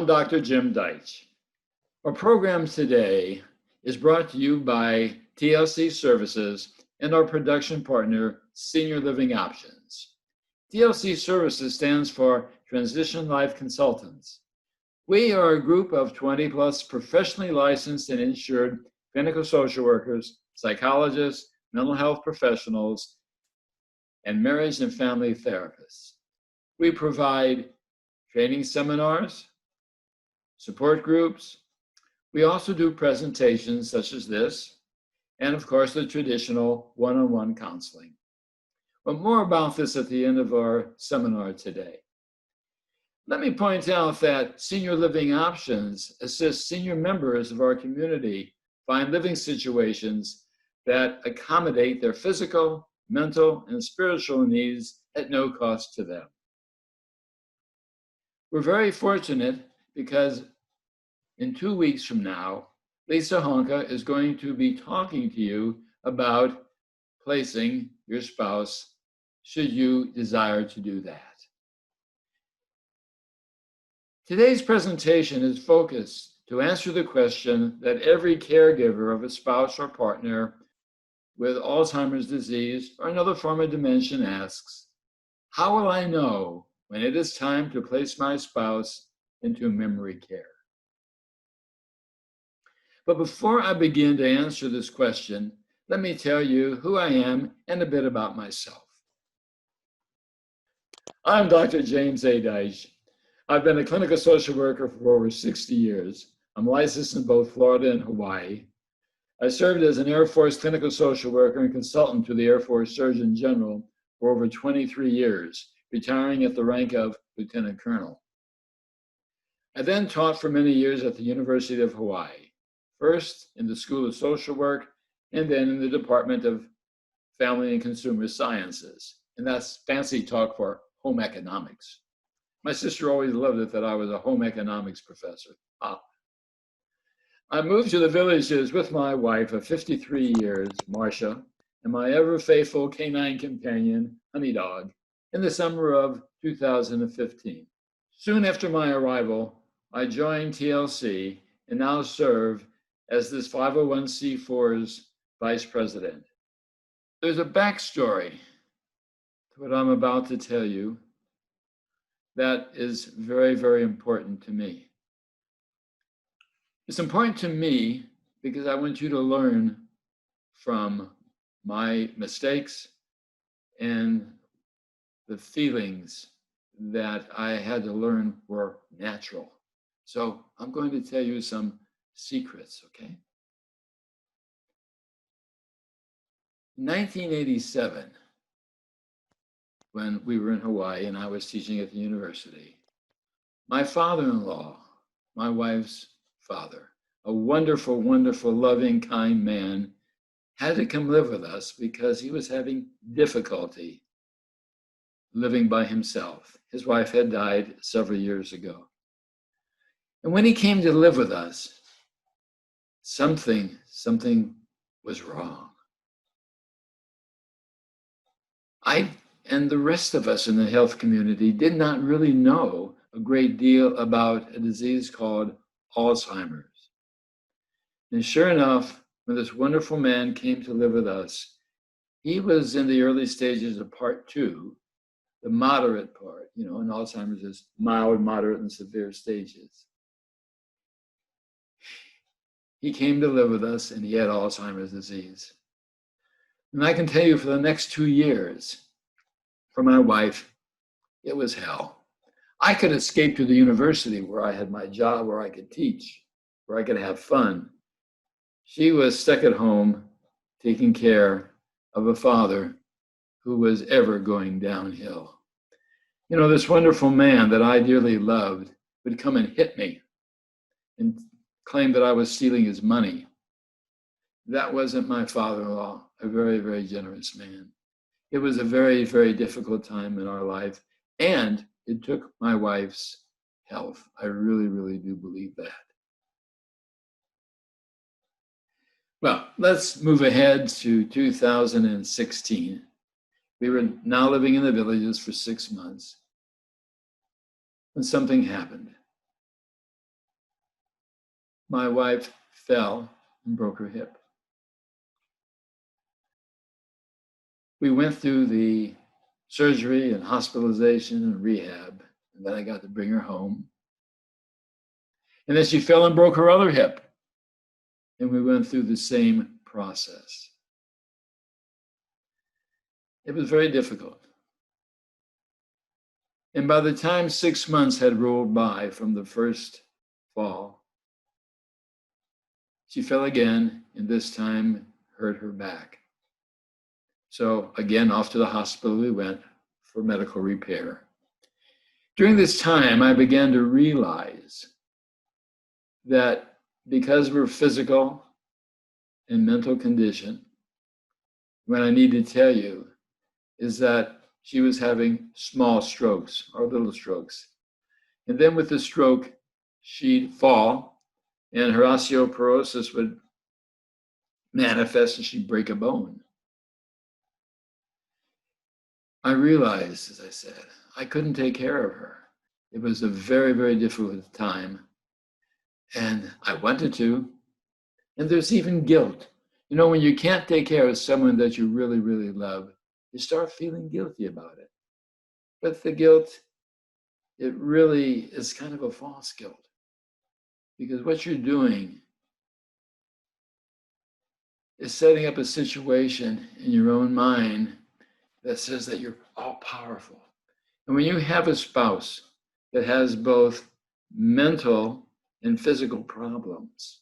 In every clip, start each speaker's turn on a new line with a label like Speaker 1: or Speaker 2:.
Speaker 1: I'm Dr. Jim Deitch. Our program today is brought to you by TLC Services and our production partner, Senior Living Options. TLC Services stands for Transition Life Consultants. We are a group of 20 plus professionally licensed and insured clinical social workers, psychologists, mental health professionals, and marriage and family therapists. We provide training seminars, support groups. We also do presentations such as this, and of course the traditional one-on-one counseling. But more about this at the end of our seminar today. Let me point out that Senior Living Options assist senior members of our community find living situations that accommodate their physical, mental, and spiritual needs at no cost to them. We're very fortunate because in 2 weeks from now, Lisa Honka is going to be talking to you about placing your spouse should you desire to do that. Today's presentation is focused to answer the question that every caregiver of a spouse or partner with Alzheimer's disease or another form of dementia asks, how will I know when it is time to place my spouse into memory care? But before I begin to answer this question, let me tell you who I am and a bit about myself. I'm Dr. James A. Deitch. I've been a clinical social worker for over 60 years. I'm licensed in both Florida and Hawaii. I served as an Air Force clinical social worker and consultant to the Air Force Surgeon General for over 23 years, retiring at the rank of Lieutenant Colonel. I then taught for many years at the University of Hawaii, first in the School of Social Work, and then in the Department of Family and Consumer Sciences. And that's fancy talk for home economics. My sister always loved it that I was a home economics professor. I moved to the Villages with my wife of 53 years, Marcia, and my ever-faithful canine companion, Honey Dog, in the summer of 2015. Soon after my arrival, I joined TLC and now serve as this 501c4's vice president. There's a backstory to what I'm about to tell you that is very, very important to me. It's important to me because I want you to learn from my mistakes and the feelings that I had to learn were natural. So I'm going to tell you some secrets, okay? In 1987, when we were in Hawaii and I was teaching at the university, my father-in-law, my wife's father, a wonderful, wonderful, loving, kind man, had to come live with us because he was having difficulty living by himself. His wife had died several years ago. And when he came to live with us, something was wrong. I and the rest of us in the health community did not really know a great deal about a disease called Alzheimer's. And sure enough, when this wonderful man came to live with us, he was in the early stages of part 2, the moderate part, and Alzheimer's is mild, moderate, and severe stages. He came to live with us and he had Alzheimer's disease. And I can tell you for the next 2 years, for my wife, it was hell. I could escape to the university where I had my job, where I could teach, where I could have fun. She was stuck at home taking care of a father who was ever going downhill. This wonderful man that I dearly loved would come and hit me and claim that I was stealing his money. That wasn't my father-in-law, a very, very generous man. It was a very, very difficult time in our life, and it took my wife's health. I really, really do believe that. Well, let's move ahead to 2016. We were now living in the Villages for 6 months when something happened. my wife fell and broke her hip. We went through the surgery and hospitalization and rehab, and then I got to bring her home. And then she fell and broke her other hip, and we went through the same process. It was very difficult. And by the time 6 months had rolled by from the first fall, she fell again, and this time hurt her back. So again, off to the hospital we went for medical repair. During this time, I began to realize that because of her physical and mental condition, what I need to tell you is that she was having small strokes or little strokes. And then with the stroke, she'd fall and her osteoporosis would manifest and she'd break a bone. I realized, as I said, I couldn't take care of her. It was a very, very difficult time. And I wanted to. And there's even guilt. You know, when you can't take care of someone that you really, really love, you start feeling guilty about it. But the guilt, it really is kind of a false guilt. Because what you're doing is setting up a situation in your own mind that says that you're all powerful. And when you have a spouse that has both mental and physical problems,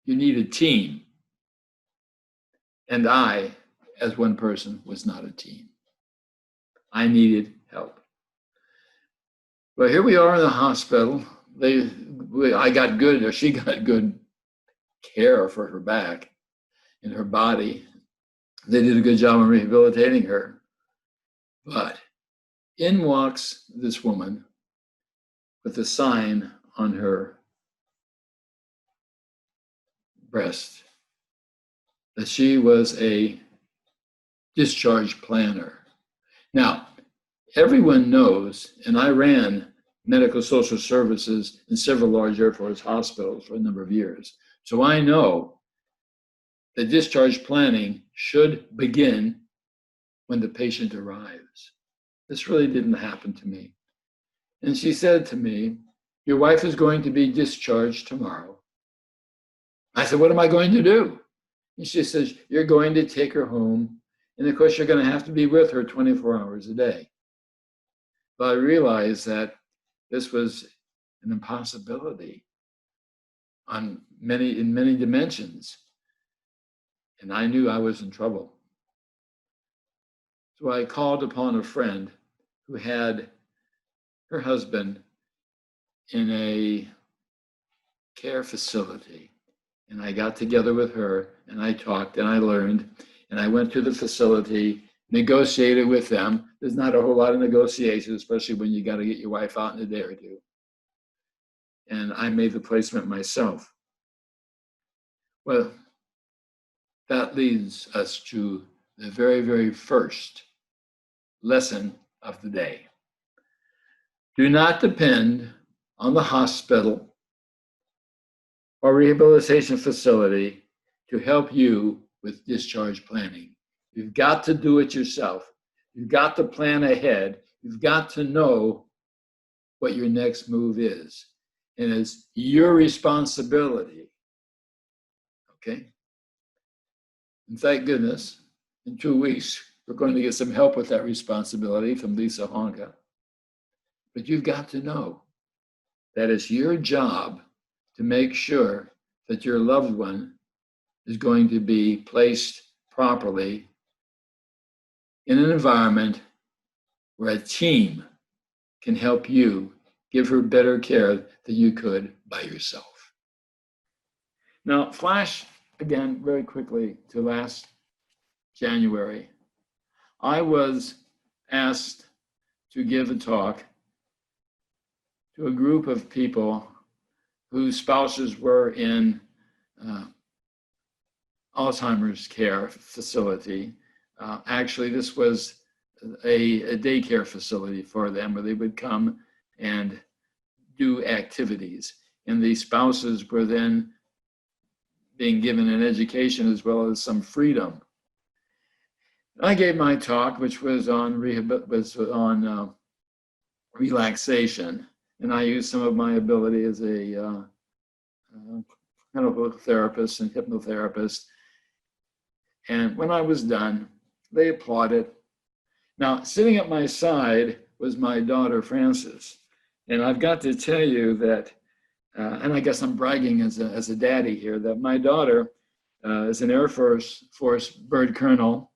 Speaker 1: you need a team. And I, as one person, was not a team. I needed help. Well, here we are in the hospital. She got good care for her back and her body. They did a good job of rehabilitating her. But in walks this woman with a sign on her breast that she was a discharge planner. Now, everyone knows, and I ran medical social services in several large Air Force hospitals for a number of years. So I know that discharge planning should begin when the patient arrives. This really didn't happen to me. And she said to me, "Your wife is going to be discharged tomorrow." I said, "What am I going to do?" And she says, "You're going to take her home. And of course, you're going to have to be with her 24 hours a day." But I realized that this was an impossibility in many dimensions. And I knew I was in trouble. So I called upon a friend who had her husband in a care facility. And I got together with her and I talked and I learned and I went to the facility, negotiated with them. There's not a whole lot of negotiation, especially when you got to get your wife out in a day or two. And I made the placement myself. Well, that leads us to the very, very first lesson of the day. Do not depend on the hospital or rehabilitation facility to help you with discharge planning. You've got to do it yourself. You've got to plan ahead. You've got to know what your next move is. And it's your responsibility. Okay? And thank goodness, in 2 weeks, we're going to get some help with that responsibility from Lisa Honka. But you've got to know that it's your job to make sure that your loved one is going to be placed properly in an environment where a team can help you give her better care than you could by yourself. Now, flash again very quickly to last January. I was asked to give a talk to a group of people whose spouses were in Alzheimer's care facility. Actually, this was a daycare facility for them where they would come and do activities. and the spouses were then being given an education as well as some freedom. I gave my talk, which was on relaxation, and I used some of my ability as a clinical therapist and hypnotherapist. And when I was done, they applauded. Now, sitting at my side was my daughter, Frances. And I've got to tell you that, and I guess I'm bragging as a daddy here, that my daughter is an Air Force bird colonel.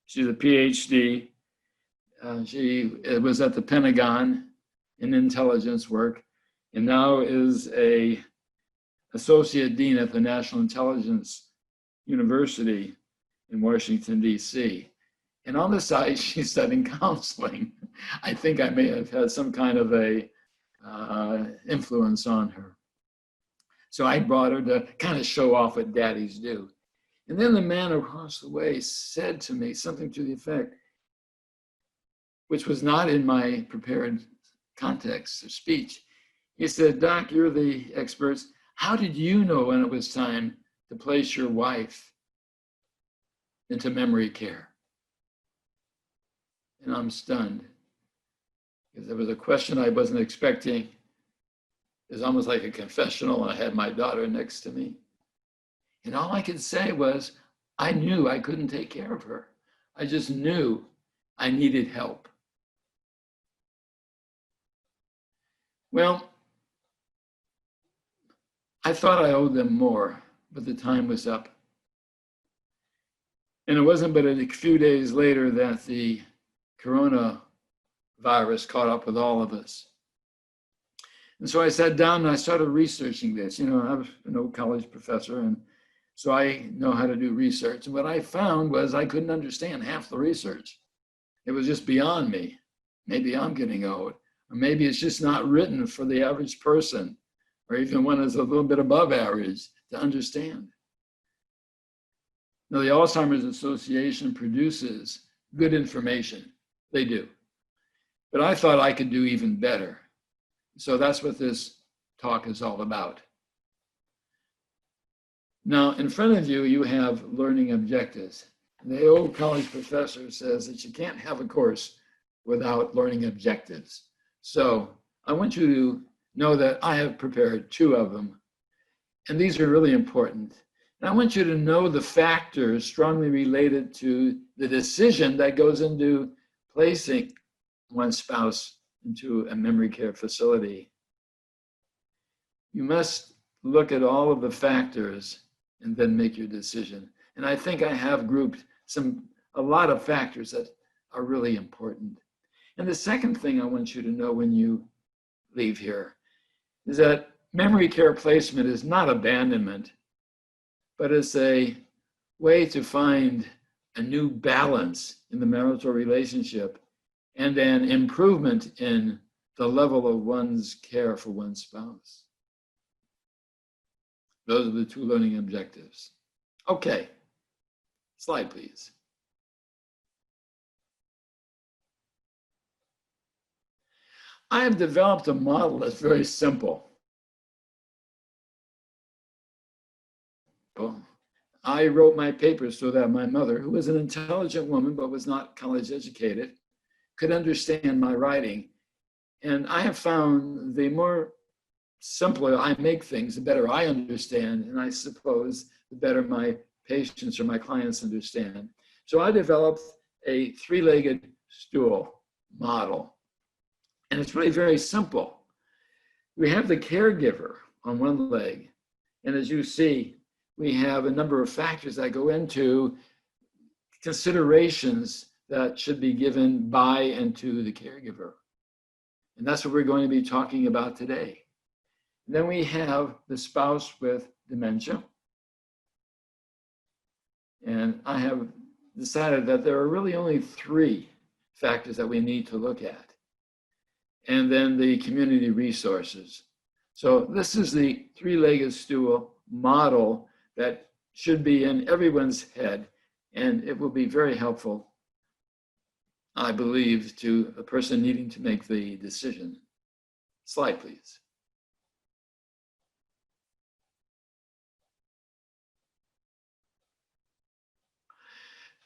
Speaker 1: She's a PhD. She was at the Pentagon in intelligence work, and now is a associate dean at the National Intelligence University in Washington, D.C. And on the side, she's studying counseling. I think I may have had some kind of a influence on her. So I brought her to kind of show off what daddies do. And then the man across the way said to me something to the effect, which was not in my prepared context of speech. He said, "Doc, you're the experts. How did you know when it was time to place your wife into memory care?" And I'm stunned because there was a question I wasn't expecting. It was almost like a confessional, and I had my daughter next to me. And all I could say was, I knew I couldn't take care of her. I just knew I needed help. Well, I thought I owed them more, but the time was up. And it wasn't but a few days later that the coronavirus caught up with all of us. And so I sat down and I started researching this. You know, I was an old college professor, and so I know how to do research. And what I found was I couldn't understand half the research. It was just beyond me. Maybe I'm getting old, or maybe it's just not written for the average person, or even one that's a little bit above average to understand. Now, the Alzheimer's Association produces good information. They do. But I thought I could do even better. So that's what this talk is all about. Now, in front of you, you have learning objectives. The old college professor says that you can't have a course without learning objectives. So I want you to know that I have prepared 2 of them, and these are really important. And I want you to know the factors strongly related to the decision that goes into placing one spouse into a memory care facility. You must look at all of the factors and then make your decision. And I think I have grouped a lot of factors that are really important. And the second thing I want you to know when you leave here is that memory care placement is not abandonment, but it's a way to find a new balance in the marital relationship and an improvement in the level of one's care for one's spouse. Those are the 2 learning objectives. Okay, slide please. I have developed a model that's very simple. I wrote my papers so that my mother, who was an intelligent woman but was not college educated, could understand my writing. And I have found the more simpler I make things, the better I understand, and I suppose the better my patients or my clients understand. So I developed a 3-legged stool model, and it's really very simple. We have the caregiver on one leg, and as you see, we have a number of factors that go into considerations that should be given by and to the caregiver. And that's what we're going to be talking about today. Then we have the spouse with dementia. And I have decided that there are really only 3 factors that we need to look at. And then the community resources. So this is the 3-legged stool model that should be in everyone's head, and it will be very helpful, I believe, to a person needing to make the decision. Slide, please.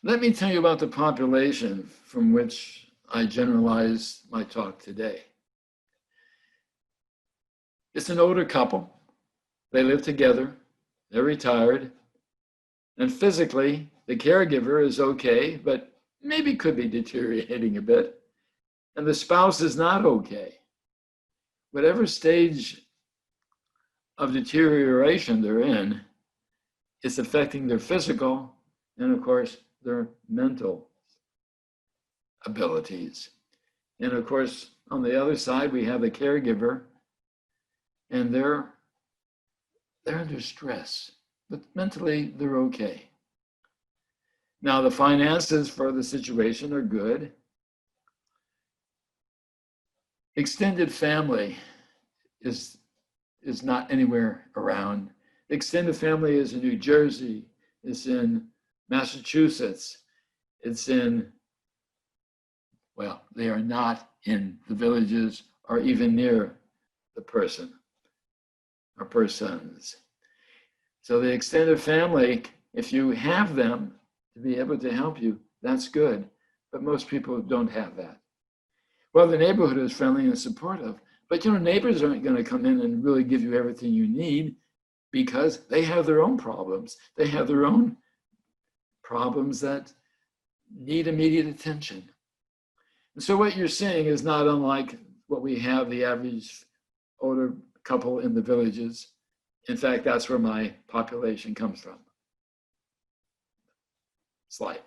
Speaker 1: Let me tell you about the population from which I generalize my talk today. It's an older couple. They live together. They're retired. And physically, the caregiver is okay, but maybe could be deteriorating a bit. And the spouse is not okay. Whatever stage of deterioration they're in, it's affecting their physical and, of course, their mental abilities. And of course, on the other side, we have the caregiver, and they're under stress, but mentally they're okay. Now, the finances for the situation are good. Extended family is not anywhere around. Extended family is in New Jersey, it's in Massachusetts, it's in, well, they are not in the villages or even near the person or persons. So the extended family, if you have them to be able to help you, that's good. But most people don't have that. Well, the neighborhood is friendly and supportive, but neighbors aren't going to come in and really give you everything you need because they have their own problems. They have their own problems that need immediate attention. And so what you're seeing is not unlike what we have the average older couple in the villages. In fact, that's where my population comes from. Slide.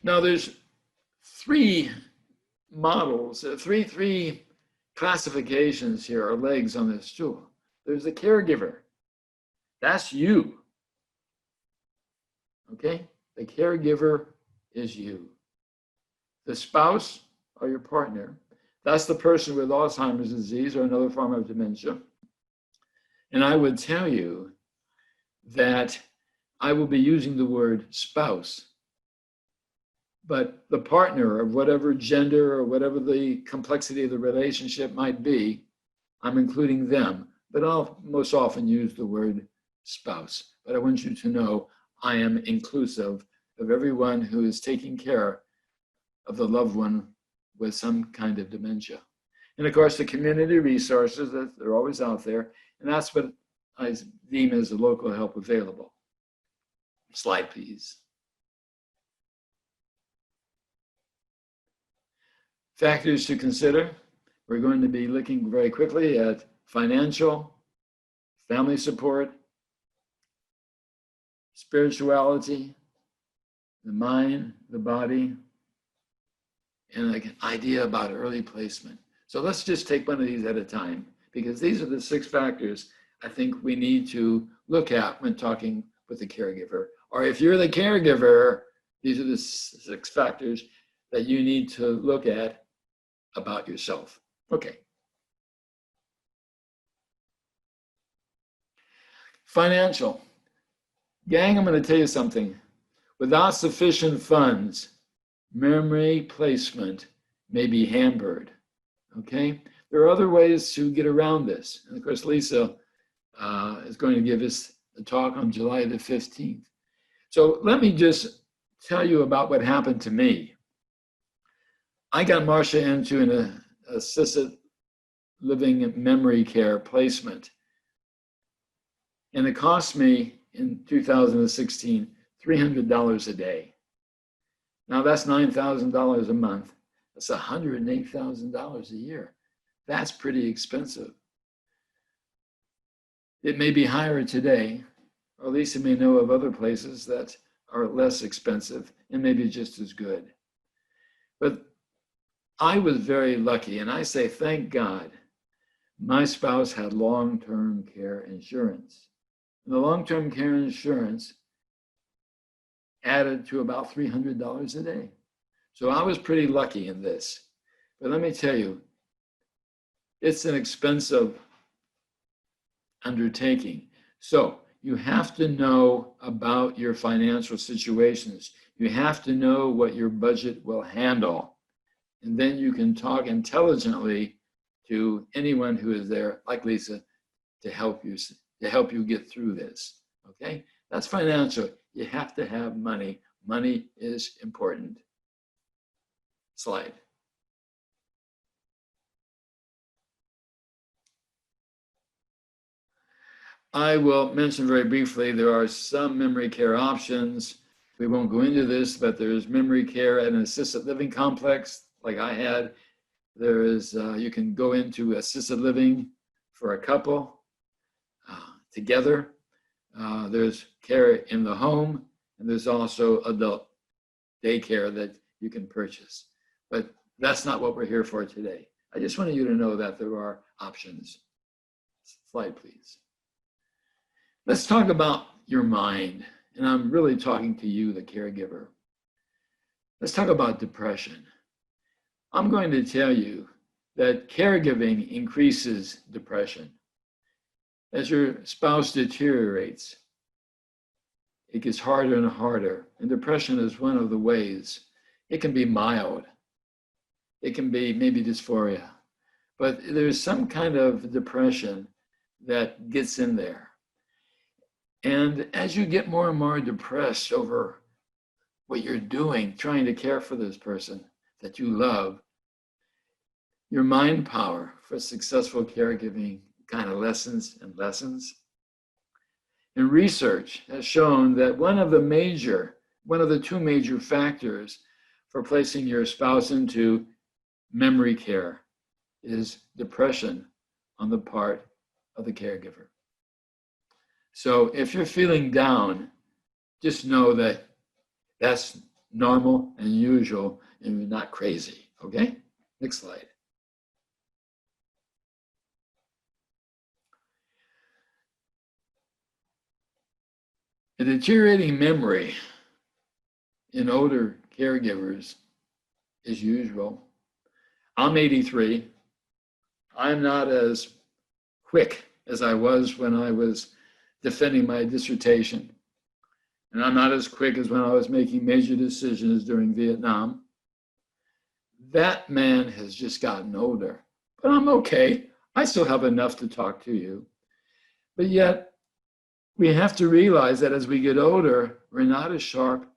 Speaker 1: Now there's three models, three classifications here, or legs on this stool. There's the caregiver. That's you. Okay? The caregiver is you. The spouse or your partner, that's the person with Alzheimer's disease or another form of dementia. And I would tell you that I will be using the word spouse, but the partner of whatever gender or whatever the complexity of the relationship might be, I'm including them, but I'll most often use the word spouse. But I want you to know I am inclusive of everyone who is taking care of the loved one with some kind of dementia. And of course, the community resources, that they're always out there, and that's what I deem as the local help available. Slide, please. Factors to consider. We're going to be looking very quickly at financial, family support, spirituality, the mind, the body, and an idea about early placement. So let's just take one of these at a time, because these are the 6 factors I think we need to look at when talking with the caregiver. Or if you're the caregiver, these are the 6 factors that you need to look at about yourself. Okay. Financial. Gang, I'm going to tell you something. Without sufficient funds, memory placement may be hampered. Okay? There are other ways to get around this. And of course, Lisa is going to give us a talk on July the 15th. So let me just tell you about what happened to me. I got Marcia into an assisted living memory care placement. And it cost me in 2016, $300 a day. Now that's $9,000 a month. That's $108,000 a year. That's pretty expensive. It may be higher today, or at least you may know of other places that are less expensive and maybe just as good. But I was very lucky, and I say thank God, my spouse had long-term care insurance. And the long-term care insurance added to about $300 a day. So I was pretty lucky in this. But let me tell you, it's an expensive undertaking. So you have to know about your financial situations. You have to know what your budget will handle. And then you can talk intelligently to anyone who is there, like Lisa, to help you to help you get through this. Okay? That's financial. You have to have money. Money is important. Slide. I will mention very briefly, there are some memory care options. We won't go into this, but there's memory care at an assisted living complex like I had. There is, you can go into assisted living for a couple together. There's care in the home, and there's also adult daycare that you can purchase. But that's not what we're here for today. I just wanted you to know that there are options. Slide, please. Let's talk about your mind. And I'm really talking to you, the caregiver. Let's talk about depression. I'm going to tell you that caregiving increases depression. As your spouse deteriorates, it gets harder and harder. And depression is one of the ways. It can be mild. It can be maybe dysphoria. But there's some kind of depression that gets in there. And as you get more and more depressed over what you're doing, trying to care for this person that you love, your mind power for successful caregiving kind of lessens and lessens. And research has shown that one of the two major factors for placing your spouse into memory care is depression on the part of the caregiver. So if you're feeling down, just know that that's normal and usual and you're not crazy, okay? Next slide. A deteriorating memory in older caregivers is usual. I'm 83. I'm not as quick as I was when I was defending my dissertation. And I'm not as quick as when I was making major decisions during Vietnam. That man has just gotten older, but I'm okay. I still have enough to talk to you. But yet, we have to realize that as we get older, we're not as sharp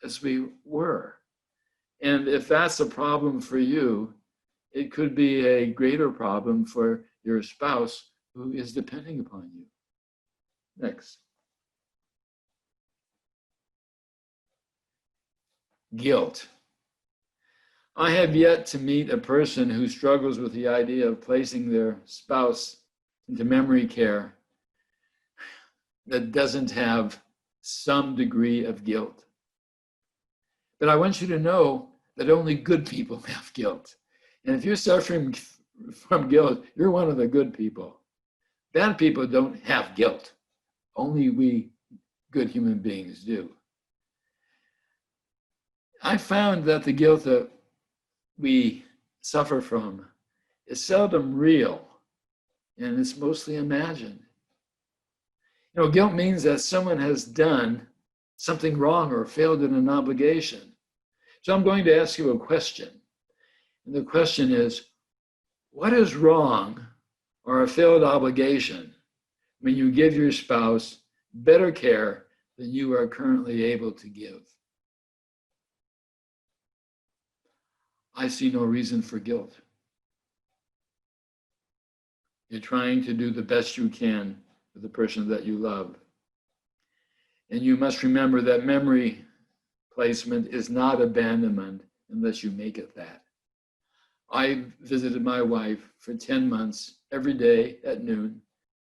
Speaker 1: as we were. And if that's a problem for you, it could be a greater problem for your spouse who is depending upon you. Next. Guilt. I have yet to meet a person who struggles with the idea of placing their spouse into memory care that doesn't have some degree of guilt. But I want you to know that only good people have guilt. And if you're suffering from guilt, you're one of the good people. Bad people don't have guilt. Only we good human beings do. I found that the guilt that we suffer from is seldom real, and it's mostly imagined. You know, guilt means that someone has done something wrong or failed in an obligation. So I'm going to ask you a question. And the question is, what is wrong or a failed obligation when you give your spouse better care than you are currently able to give? I see no reason for guilt. You're trying to do the best you can with the person that you love. And you must remember that memory placement is not abandonment unless you make it that. I visited my wife for 10 months every day at noon.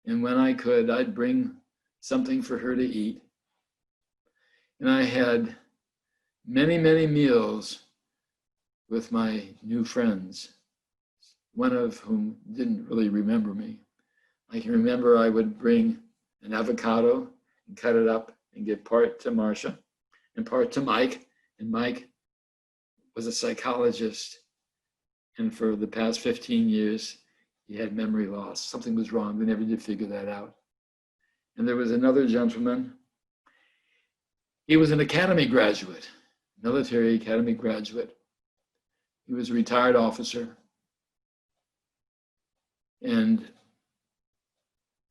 Speaker 1: And when I could, I'd bring something for her to eat. And I had many, many meals with my new friends, one of whom didn't really remember me. I can remember I would bring an avocado and cut it up and give part to Marcia and part to Mike. And Mike was a psychologist. And for the past 15 years, he had memory loss. Something was wrong. We never did figure that out. And there was another gentleman. He was an academy graduate, military academy graduate. He was a retired officer. And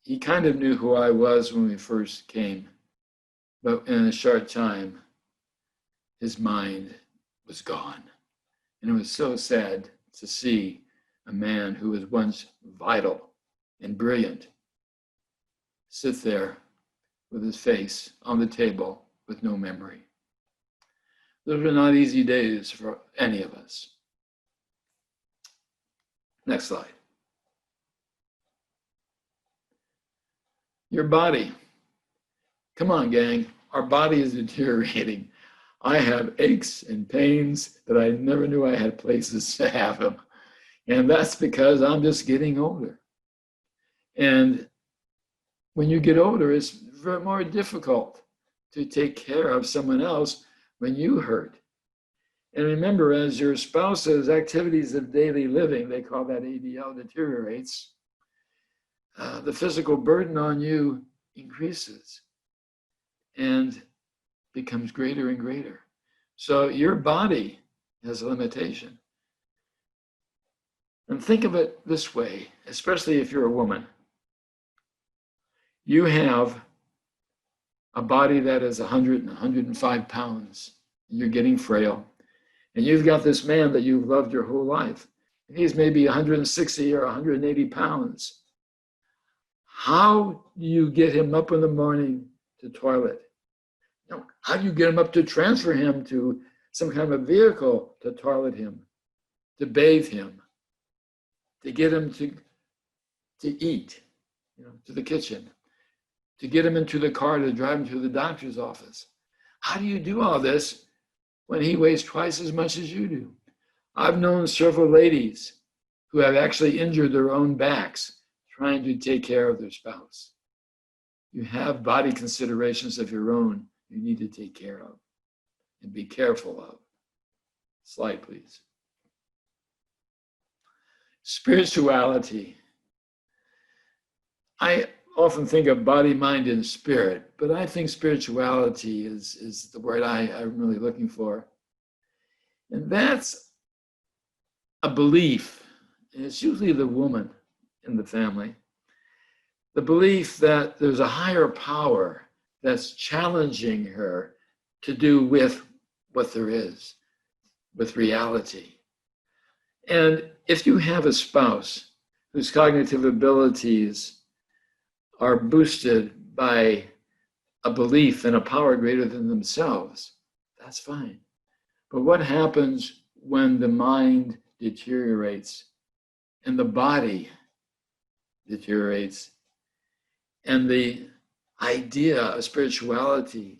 Speaker 1: he kind of knew who I was when we first came, but in a short time, his mind was gone. And it was so sad to see a man who was once vital and brilliant sit there with his face on the table with no memory. Those were not easy days for any of us. Next slide. Your body. Come on, gang. Our body is deteriorating. I have aches and pains that I never knew I had places to have them. And that's because I'm just getting older. And when you get older, it's more difficult to take care of someone else when you hurt. And remember, as your spouse's activities of daily living, they call that ADL, deteriorates, the physical burden on you increases and becomes greater and greater. So your body has a limitation. And think of it this way, especially if you're a woman. You have a body that is 100 and 105 pounds. You're getting frail. And you've got this man that you've loved your whole life. And he's maybe 160 or 180 pounds. How do you get him up in the morning to toilet? How do you get him up to transfer him to some kind of vehicle to toilet him, to bathe him, to get him to eat, to the kitchen, to get him into the car to drive him to the doctor's office? How do you do all this when he weighs twice as much as you do? I've known several ladies who have actually injured their own backs trying to take care of their spouse. You have body considerations of your own you need to take care of and be careful of. Slide, please. Spirituality. I often think of body, mind, and spirit, but I think spirituality is the word I'm really looking for. And that's a belief, and it's usually the woman in the family, the belief that there's a higher power that's challenging her to do with what there is, with reality. And if you have a spouse whose cognitive abilities are boosted by a belief in a power greater than themselves, that's fine. But what happens when the mind deteriorates and the body deteriorates and the idea of spirituality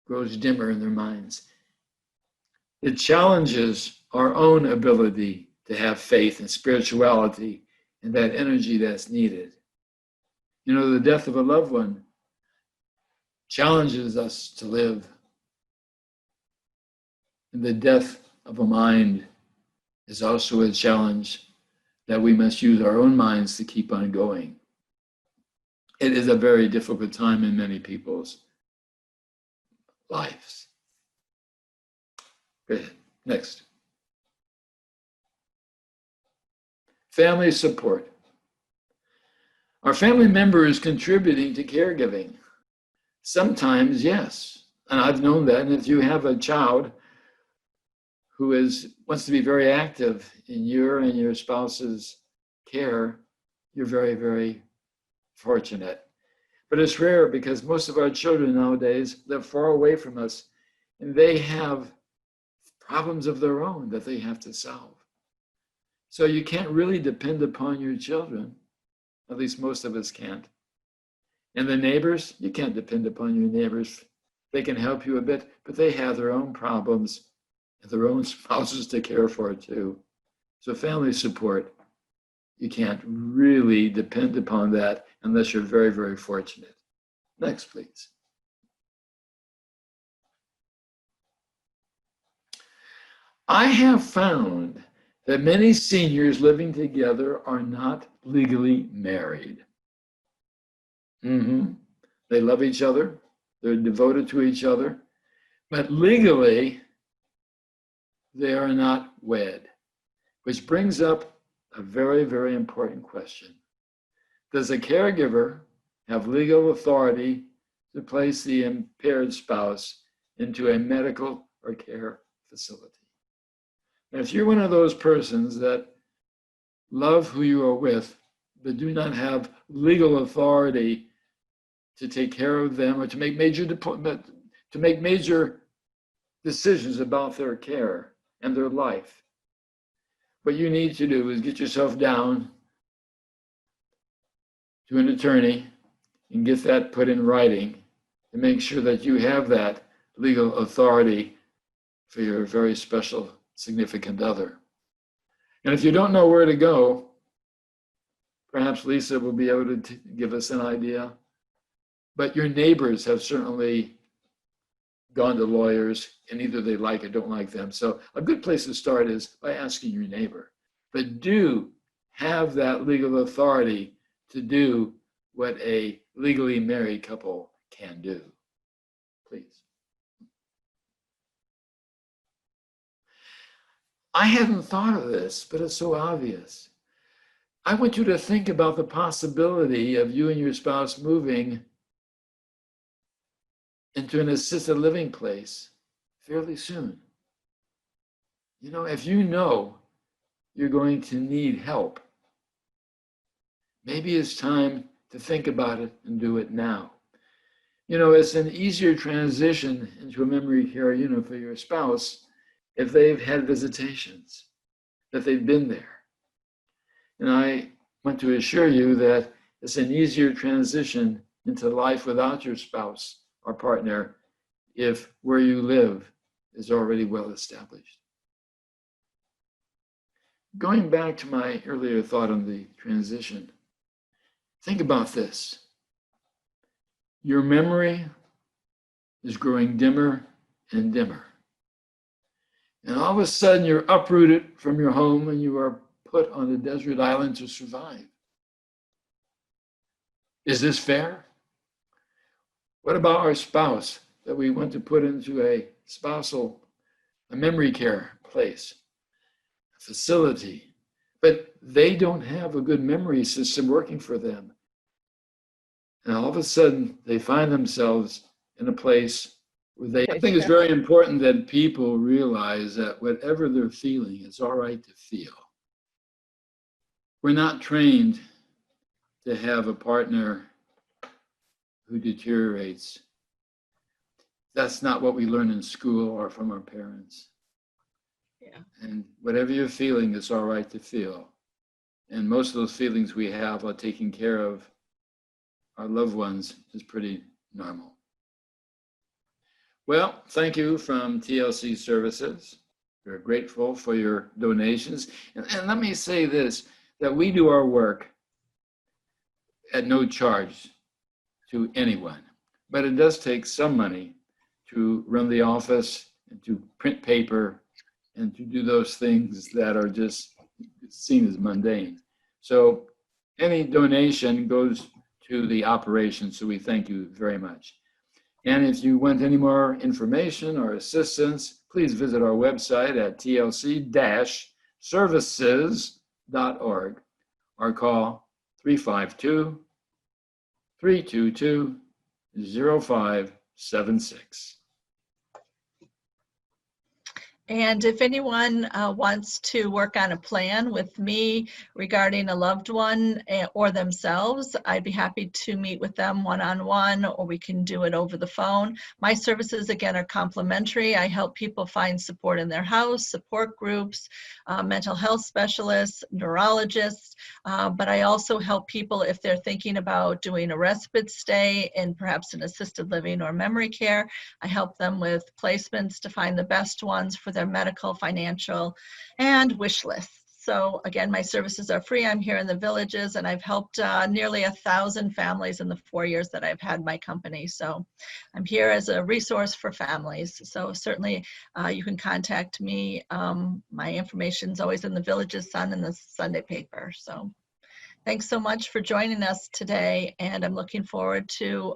Speaker 1: grows dimmer in their minds? It challenges our own ability to have faith and spirituality and that energy that's needed. The death of a loved one challenges us to live. And the death of a mind is also a challenge that we must use our own minds to keep on going. It is a very difficult time in many people's lives. Good. Next. Family support. Are family members contributing to caregiving? Sometimes, yes. And I've known that. And if you have a child who wants to be very active in your and your spouse's care, you're very, very fortunate. But it's rare because most of our children nowadays live far away from us and they have problems of their own that they have to solve. So you can't really depend upon your children. At least most of us can't. And the neighbors, you can't depend upon your neighbors. They can help you a bit, but they have their own problems and their own spouses to care for too. So family support, you can't really depend upon that unless you're very, very fortunate. Next, please. I have found that many seniors living together are not legally married. They love each other, they're devoted to each other, but legally, they are not wed, which brings up a very, very important question. Does a caregiver have legal authority to place the impaired spouse into a medical or care facility. And if you're one of those persons that love who you are with, but do not have legal authority to take care of them or to make major decisions about their care and their life, what you need to do is get yourself down to an attorney and get that put in writing to make sure that you have that legal authority for your very special, significant other. And if you don't know where to go, perhaps Lisa will be able to give us an idea. But your neighbors have certainly gone to lawyers, and either they like or don't like them. So a good place to start is by asking your neighbor. But do have that legal authority to do what a legally married couple can do. Please. I hadn't thought of this, but it's so obvious. I want you to think about the possibility of you and your spouse moving into an assisted living place fairly soon. You know, if you know you're going to need help, maybe it's time to think about it and do it now. You know, it's an easier transition into a memory care unit for your spouse if they've had visitations, that they've been there. And I want to assure you that it's an easier transition into life without your spouse or partner if where you live is already well established. Going back to my earlier thought on the transition, think about this. Your memory is growing dimmer and dimmer. And all of a sudden you're uprooted from your home and you are put on a desert island to survive. Is this fair? What about our spouse that we want to put into a memory care place, a facility, but they don't have a good memory system working for them? And all of a sudden they find themselves in a place where I think it's very important that people realize that whatever they're feeling, it's all right to feel. We're not trained to have a partner who deteriorates. That's not what we learn in school or from our parents.
Speaker 2: Yeah.
Speaker 1: And whatever you're feeling, it's all right to feel. And most of those feelings we have while taking care of our loved ones is pretty normal. Well, thank you from TLC Services. We're grateful for your donations. And let me say this, that we do our work at no charge to anyone. But it does take some money to run the office and to print paper and to do those things that are just seen as mundane. So any donation goes to the operation, so we thank you very much. And if you want any more information or assistance, please visit our website at tlc-services.org or call 352-322-0576.
Speaker 2: And if anyone wants to work on a plan with me regarding a loved one or themselves, I'd be happy to meet with them one-on-one, or we can do it over the phone. My services, again, are complimentary. I help people find support in their house, support groups, mental health specialists, neurologists, but I also help people if they're thinking about doing a respite stay in perhaps an assisted living or memory care. I help them with placements to find the best ones for their medical, financial, and wish lists. So again, my services are free. I'm here in the Villages, and I've helped nearly 1,000 families in the 4 years that I've had my company. So I'm here as a resource for families. So certainly you can contact me. My information is always in the Villages Sun and the Sunday paper. So thanks so much for joining us today, and I'm looking forward to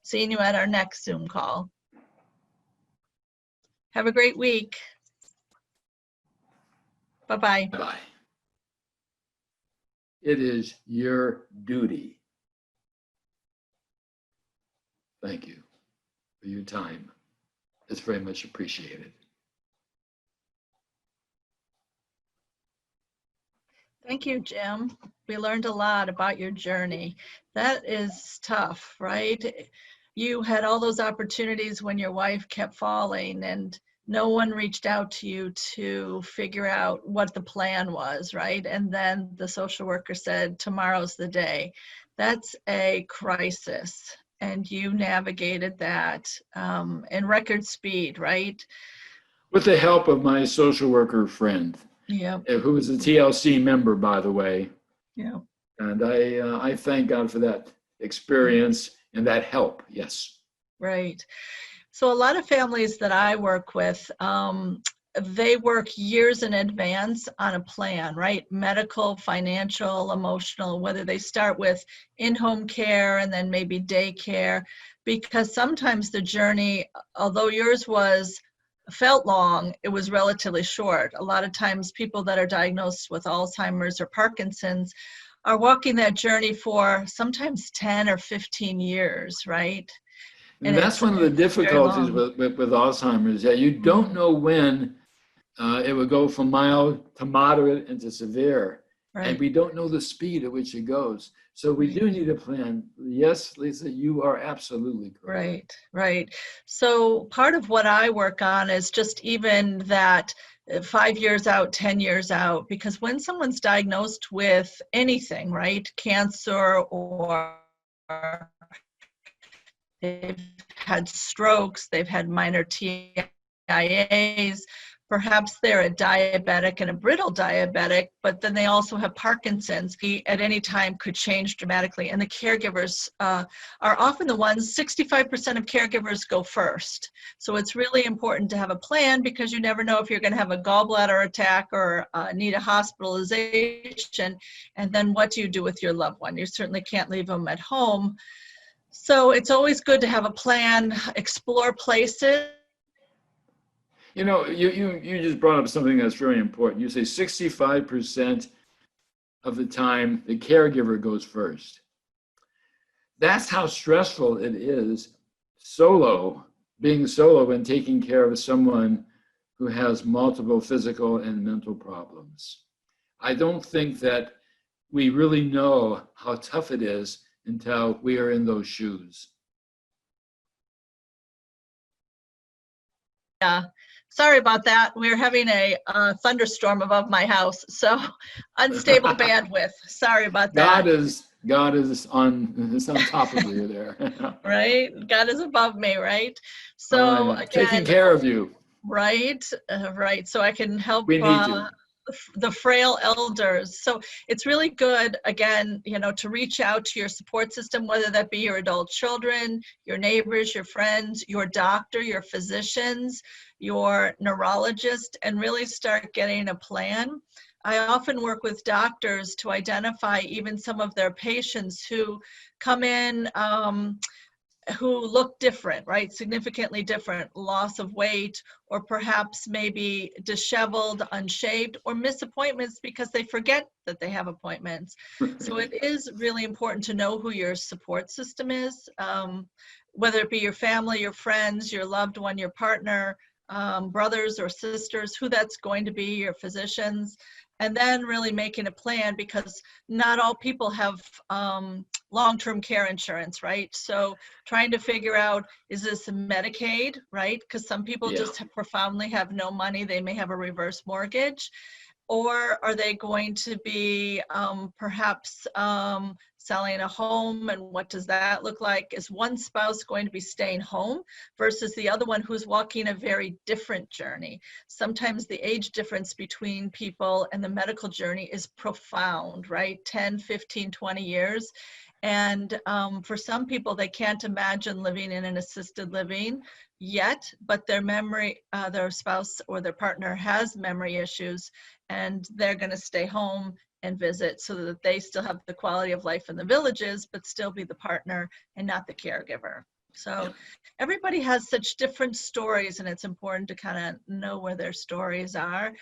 Speaker 2: seeing you at our next Zoom call. Have a great week. Bye-bye.
Speaker 1: Bye. It is your duty Thank you for your time. It's very much appreciated.
Speaker 2: Thank you, Jim. We learned a lot about your journey. That is tough, right? You had all those opportunities when your wife kept falling and no one reached out to you to figure out what the plan was, right? And then the social worker said, tomorrow's the day. That's a crisis. And you navigated that in record speed, right?
Speaker 1: With the help of my social worker friend,
Speaker 2: Yeah,
Speaker 1: who is a TLC member, by the way.
Speaker 2: yeah.
Speaker 1: And I thank God for that experience and that help. Yes.
Speaker 2: Right. So a lot of families that I work with, they work years in advance on a plan, right? Medical, financial, emotional, whether they start with in-home care and then maybe daycare, because sometimes the journey, although yours felt long, it was relatively short. A lot of times people that are diagnosed with Alzheimer's or Parkinson's are walking that journey for sometimes 10 or 15 years, right?
Speaker 1: And
Speaker 2: And
Speaker 1: that's one of the
Speaker 2: it's very
Speaker 1: difficulties
Speaker 2: long.
Speaker 1: with Alzheimer's, that you don't know when it would go from mild to moderate and to severe. And
Speaker 2: Right,
Speaker 1: we don't know the speed at which it goes. So we
Speaker 2: right,
Speaker 1: do need a plan. Yes, Lisa, you are absolutely correct.
Speaker 2: right, right. So part of what I work on is just even that 5 years out, 10 years out, because when someone's diagnosed with anything, right, cancer or they've had strokes, they've had minor TIAs, perhaps they're a diabetic and a brittle diabetic, but then they also have Parkinson's. He at any time could change dramatically. And the caregivers are often the ones, 65% of caregivers go first. So it's really important to have a plan because you never know if you're going to have a gallbladder attack or need a hospitalization. And then what do you do with your loved one? You certainly can't leave them at home. So it's always good to have a plan, explore places.
Speaker 1: You know, you just brought up something that's very important. You say 65% of the time the caregiver goes first. That's how stressful it is being solo and taking care of someone who has multiple physical and mental problems. I don't think that we really know how tough it is until we are in those shoes.
Speaker 2: Yeah, sorry about that. We're having a thunderstorm above my house, so unstable bandwidth. Sorry about that.
Speaker 1: God is on top of you there.
Speaker 2: Right? God is above me, right?
Speaker 1: Oh,
Speaker 2: So
Speaker 1: yeah. Taking
Speaker 2: again,
Speaker 1: care of you.
Speaker 2: right, right. So I can help
Speaker 1: We need you.
Speaker 2: the frail elders. So it's really good, again, to reach out to your support system, whether that be your adult children, your neighbors, your friends, your doctor, your physicians, your neurologist, and really start getting a plan. I often work with doctors to identify even some of their patients who come in who look different, right? Significantly different, loss of weight, or perhaps maybe disheveled, unshaved, or miss appointments because they forget that they have appointments. So it is really important to know who your support system is, whether it be your family, your friends, your loved one, your partner, brothers or sisters, who that's going to be, your physicians, and then really making a plan because not all people have long-term care insurance, right? So trying to figure out, is this Medicaid, right? Because some people
Speaker 1: Yeah.
Speaker 2: just profoundly have no money. They may have a reverse mortgage. Or are they going to be perhaps selling a home, and what does that look like? Is one spouse going to be staying home versus the other one who's walking a very different journey? Sometimes the age difference between people and the medical journey is profound, right? 10, 15, 20 years. And for some people, they can't imagine living in an assisted living yet, but their spouse or their partner has memory issues, and they're going to stay home and visit so that they still have the quality of life in the villages, but still be the partner and not the caregiver. So everybody has such different stories, and it's important to kind of know where their stories are.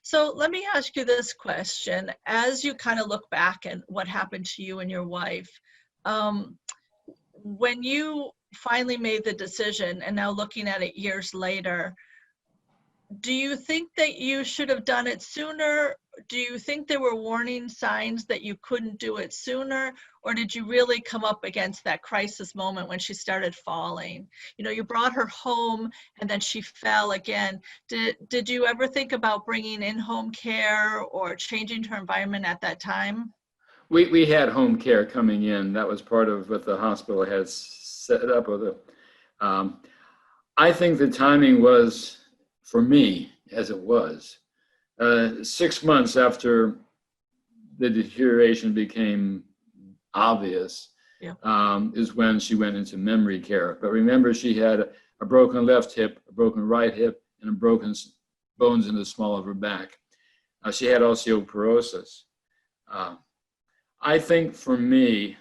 Speaker 2: So let me ask you this question. As you kind of look back at what happened to you and your wife, when you finally made the decision, and now looking at it years later, do you think that you should have done it sooner? Do you think there were warning signs that you couldn't do it sooner? Or did you really come up against that crisis moment when she started falling? You know, you brought her home and then she fell again. Did you ever think about bringing in home care or changing her environment at that time?
Speaker 1: We had home care coming in. That was part of what the hospital had set up with it. I think the timing was, for me, as it was, 6 months after the deterioration became obvious,
Speaker 2: Yeah.
Speaker 1: is when she went into memory care. But remember, she had a broken left hip, a broken right hip, and a broken bones in the small of her back. She had osteoporosis. I think for me,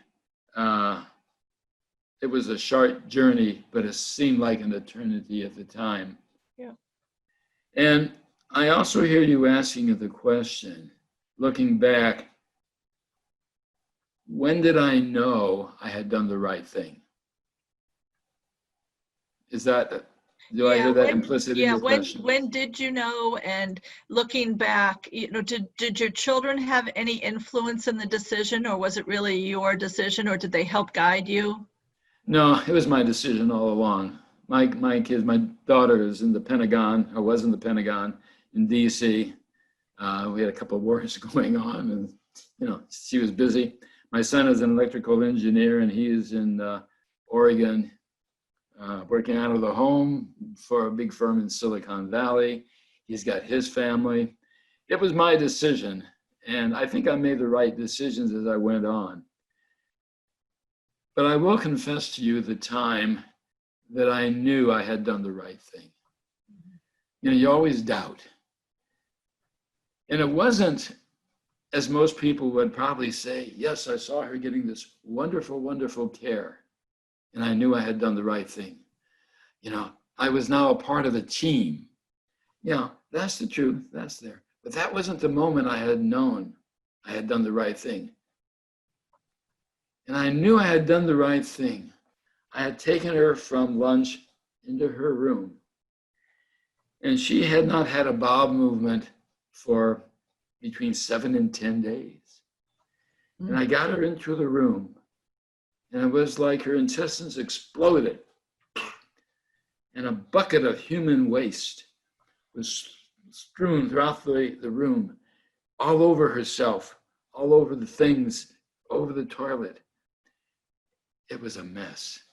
Speaker 1: it was a short journey, but it seemed like an eternity at the time.
Speaker 2: Yeah.
Speaker 1: And I also hear you asking the question, looking back, when did I know I had done the right thing? Is that, do I hear that implicit in your question?
Speaker 2: When did you know? And looking back, you know, did your children have any influence in the decision, or was it really your decision, or did they help guide you?
Speaker 1: No, it was my decision all along. My kids, my daughter is in the Pentagon, or was in the Pentagon in DC. We had a couple of wars going on, and you know, she was busy. My son is an electrical engineer, and he is in Oregon, working out of the home for a big firm in Silicon Valley. He's got his family. It was my decision, and I think I made the right decisions as I went on. But I will confess to you the time that I knew I had done the right thing. You know, you always doubt. And it wasn't, as most people would probably say, yes, I saw her getting this wonderful, wonderful care, and I knew I had done the right thing. You know, I was now a part of a team. Yeah, that's the truth, that's there. But that wasn't the moment I had known I had done the right thing. And I knew I had done the right thing. I had taken her from lunch into her room, and she had not had a bowel movement for between 7 and 10 days. And I got her into the room, and it was like her intestines exploded, and a bucket of human waste was strewn throughout the room, all over herself, all over the things, over the toilet. It was a mess.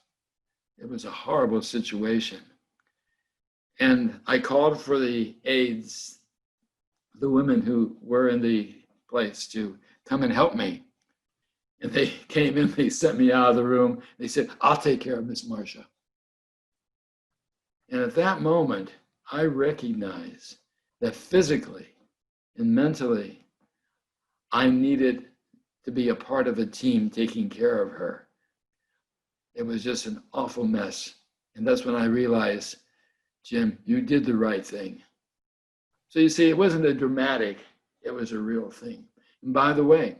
Speaker 1: It was a horrible situation. And I called for the aides, the women who were in the place, to come and help me. And they came in, they sent me out of the room. They said, I'll take care of Miss Marcia. And at that moment, I recognized that physically and mentally, I needed to be a part of a team taking care of her. It was just an awful mess. And that's when I realized, Jim, you did the right thing. So you see, it wasn't a dramatic, it was a real thing. And by the way,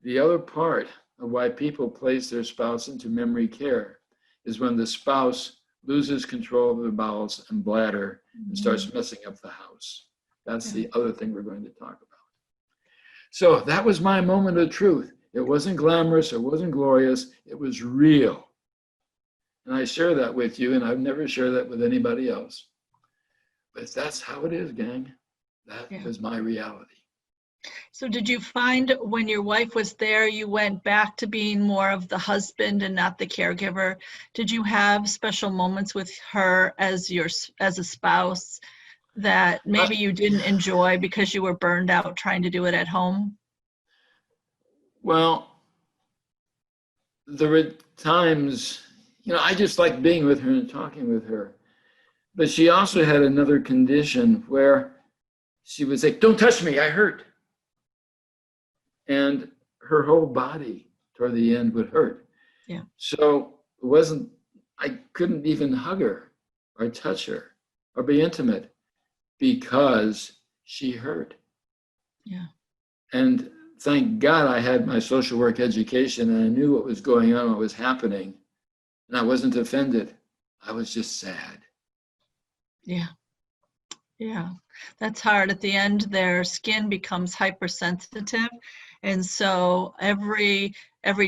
Speaker 1: the other part of why people place their spouse into memory care is when the spouse loses control of the bowels and bladder and starts messing up the house. That's the other thing we're going to talk about. So that was my moment of truth. It wasn't glamorous, it wasn't glorious, it was real. And I share that with you, and I've never shared that with anybody else. But that's how it is, gang. That was my reality.
Speaker 2: So did you find when your wife was there, you went back to being more of the husband and not the caregiver? Did you have special moments with her as a spouse that maybe you didn't enjoy because you were burned out trying to do it at home?
Speaker 1: Well, there were times, you know, I just liked being with her and talking with her. But she also had another condition where she would say, don't touch me, I hurt. And her whole body toward the end would hurt.
Speaker 2: Yeah.
Speaker 1: So I couldn't even hug her or touch her or be intimate because she hurt.
Speaker 2: Yeah.
Speaker 1: And thank God I had my social work education and I knew what was going on, what was happening. And I wasn't offended. I was just sad.
Speaker 2: Yeah. Yeah, that's hard. At the end, their skin becomes hypersensitive. And so every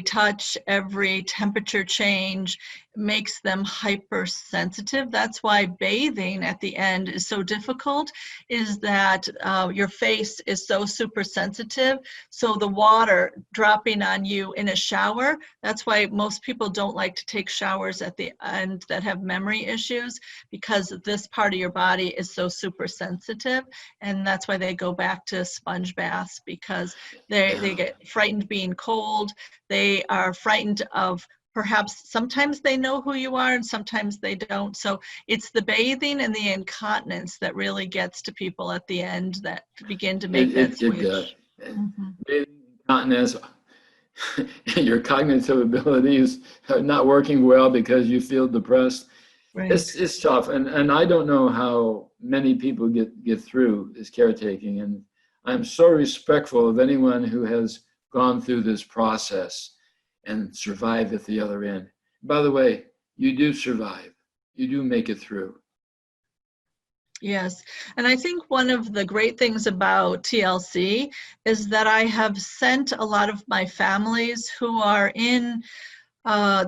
Speaker 2: touch, every temperature change makes them hypersensitive. That's why bathing at the end is so difficult, is that your face is so super sensitive. So the water dropping on you in a shower, that's why most people don't like to take showers at the end that have memory issues, because this part of your body is so super sensitive. And that's why they go back to sponge baths, because they get frightened being cold. They are frightened of, perhaps sometimes they know who you are and sometimes they don't. So it's the bathing and the incontinence that really gets to people at the end, that begin to make that switch.
Speaker 1: Bathing, incontinence, your cognitive abilities are not working well because you feel depressed.
Speaker 2: Right.
Speaker 1: It's tough, and I don't know how many people get through this caretaking, and I'm so respectful of anyone who has gone through this process and survived at the other end. By the way, you do survive. You do make it through.
Speaker 2: Yes, and I think one of the great things about TLC is that I have sent a lot of my families who are in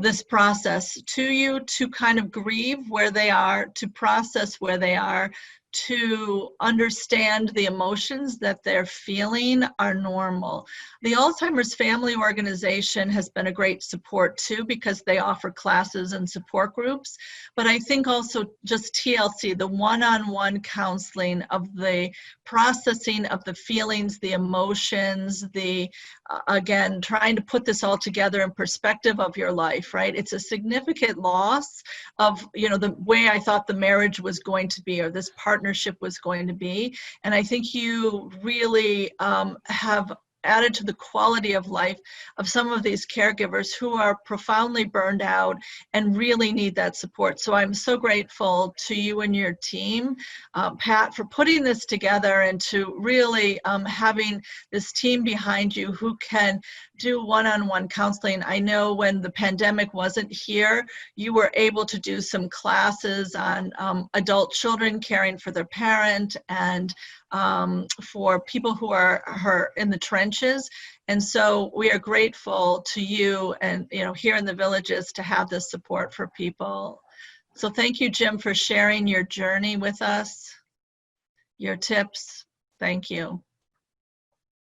Speaker 2: this process to you, to kind of grieve where they are, to process where they are, to understand the emotions that they're feeling are normal. The Alzheimer's Family Organization has been a great support too, because they offer classes and support groups. But I think also just TLC, the one-on-one counseling of the processing of the feelings, the emotions, the again, trying to put this all together in perspective of your life, right? It's a significant loss of, the way I thought the marriage was going to be, or this partnership was going to be. And I think you really have added to the quality of life of some of these caregivers who are profoundly burned out and really need that support. So I'm so grateful to you and your team, Pat, for putting this together, and to really having this team behind you who can do one-on-one counseling. I know when the pandemic wasn't here, you were able to do some classes on adult children caring for their parent, and for people who are in the trenches. And so we are grateful to you and, here in the villages, to have this support for people. So thank you, Jim, for sharing your journey with us, your tips. Thank you.